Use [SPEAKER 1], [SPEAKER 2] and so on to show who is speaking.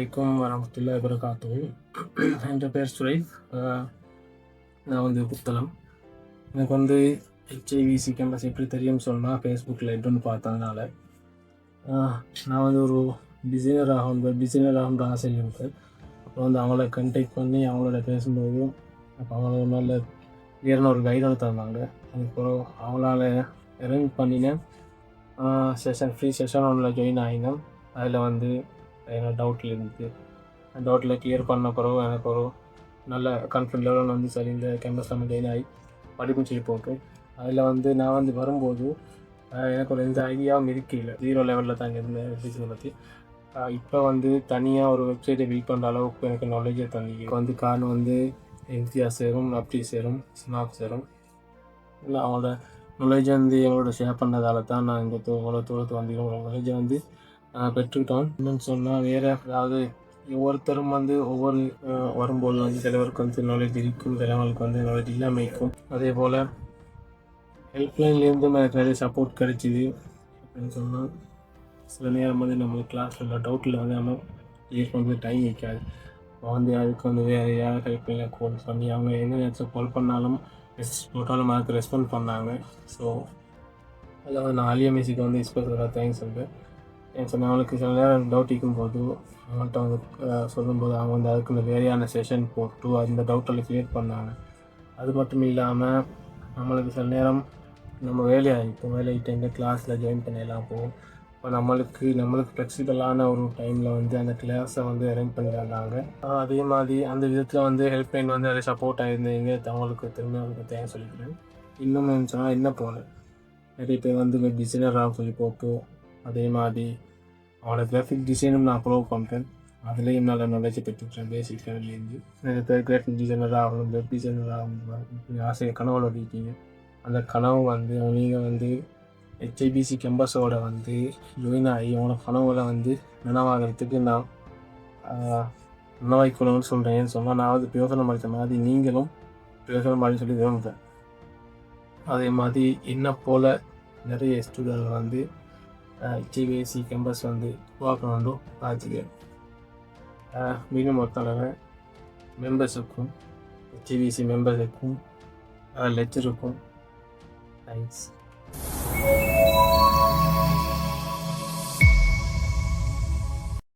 [SPEAKER 1] அலைக்கும் வரமத்துல்லாஹி வபரகாத்துஹு. என் பேர் சுரைஃப். நான் வந்து புத்தளம். எனக்கு வந்து HIVC கேம்பஸ் எப்படி தெரியும்னு சொன்னால் ஃபேஸ்புக்கில் எட்டுன்னு பார்த்ததுனால நான் வந்து ஒரு டிசைனர் ஆகுன்ற ஆசையில் இருக்குது. அப்புறம் வந்து அவங்கள கண்டெக்ட் பண்ணி அவங்களோட பேசும்போது அப்போ அவங்கள நல்ல கிளியரான ஒரு கைடன்ஸ் தந்தாங்க. அதுக்கப்புறம் அவங்களால அரேஞ்ச் பண்ணினேன் ஃப்ரீ செஷன் ஒன்றில் ஜாயின் ஆகினேன். அதில் வந்து என்னோட டவுட்டில் இருந்துச்சு. டவுட்டில் கிளியர் பண்ண பிறகு எனக்கு ஒரு நல்ல கான்ஃபிடன்ட் லெவலில் வந்து சரி இந்த கேம்பஸ் நம்ம ஜாயின் ஆகி படிப்பும் செய்ய போட்டு அதில் வந்து நான் வந்து வரும்போது எனக்கு ஒரு எந்த ஐடியாவும் இருக்கல. 0 லெவலில் தான் இருந்தேன் பிசினை பற்றி. இப்போ வந்து தனியாக ஒரு வெப்சைட்டை பில்ட் பண்ணுற அளவுக்கு எனக்கு நாலேஜே தண்ணி வந்து காரணம் வந்து இம்தியாஸ் சேரும், நப்டி சேரும், ஸ்னாப் சேரும் இல்லை அவங்களோட நாலேஜை வந்து எங்களோட ஷேர் பண்ணதால தான் நான் இந்த இவ்வளோ தூரத்து வந்து இவங்களோட நாலேஜை வந்து பெற்றுக்கிட்டோம். இன்னும் சொன்னால் வேறு அதாவது ஒவ்வொருத்தரும் வந்து ஒவ்வொரு வரும்போது வந்து சிலவருக்கு வந்து நாலேஜ் இருக்கும், சிலவங்களுக்கு வந்து நாலேஜ் இல்லாமல் இருக்கும். அதே போல் ஹெல்ப்லைன்லேருந்து எனக்கு நிறைய சப்போர்ட் கிடைச்சிது அப்படின்னு சொன்னால் சில நேரம் வந்து நம்மளுக்கு கிளாஸில் டவுட்டில் வந்து நம்ம யூஸ் பண்ணுறது டைம் வைக்காது. வந்து அதுக்கு வந்து வேறு யாரும் ஹெல்ப்லைனில் கால் பண்ணி அவங்க என்ன நேரத்தில் கால் பண்ணாலும் போட்டாலும் அதுக்கு ரெஸ்பாண்ட் பண்ணாங்க. ஸோ அதில் வந்து நான் அலியமேசிக்கு வந்து ஸ்பெஷலாக தேங்க்ஸ் சொல்கிறேன். ஏன்னு சொன்னால் அவங்களுக்கு சில நேரம் டவுட் இருக்கும்போது அவங்கள்ட்ட வந்து சொல்லும்போது அவங்க வந்து அதுக்குள்ள வேறையான செஷன் போட்டு அந்த டவுட்டெல்லாம் கிளியர் பண்ணாங்க. அது மட்டும் இல்லாமல் நம்மளுக்கு சில நேரம் நம்ம வேலையிட்டு எங்கள் கிளாஸில் ஜாயின் பண்ணிடலாம் போகும். இப்போ நம்மளுக்கு ஃப்ளெக்சிபிளான ஒரு டைமில் வந்து அந்த கிளாஸை வந்து அரேஞ்ச் பண்ணி தந்தாங்க. அதே மாதிரி அந்த விதத்தில் வந்து ஹெல்ப்லைன் வந்து நிறைய சப்போர்ட் ஆகிருந்தீங்க. அவங்களுக்கு திரும்ப அவங்களுக்கு தேங்க்ஸ் சொல்லிக்கிறேன். இன்னும் சொன்னால் என்ன போல நிறைய பேர் வந்து வெப் டிசைனராக சொல்லி போட்டு அதே மாதிரி அவனோட கிராஃபிக் டிசைனும் நான் ஃபாலோ பண்ணுறேன். அதுலேயும் நல்ல நாலேஜ் பெற்றுக்கிறேன். பேசிக் லெவல்லேருந்து நிறைய பேர் கிராஃபிக் டிசைனராக ஆகணும், வெப் டிசைனராக ஆகணும் ஆசை கனவோட இருக்கீங்க. அந்த கனவு வந்து நீங்கள் வந்து HIVC கேம்பஸோட வந்து ஜாயின் ஆகி அவங்களோட கனவுகளை வந்து நினைவாகிறதுக்கு நான் நினைவாய்க்கணும்னு சொல்கிறேன். சொன்னால் நான் வந்து பிரயோசனம் அளித்த மாதிரி நீங்களும் பிரயோசனம் அளின்னு சொல்லி விரும்புகிறேன். அதே மாதிரி என்ன போல் நிறைய ஸ்டூடெண்ட் வந்து HIVC கேம்பஸ் வந்து உருவாக்கணும்னு பார்த்துக்கிறேன். மீண்டும் ஒரு தடவை மெம்பர்ஸுக்கும் HIVC மெம்பர்ஸுக்கும் லெக்சருக்கும் தேங்க்ஸ்.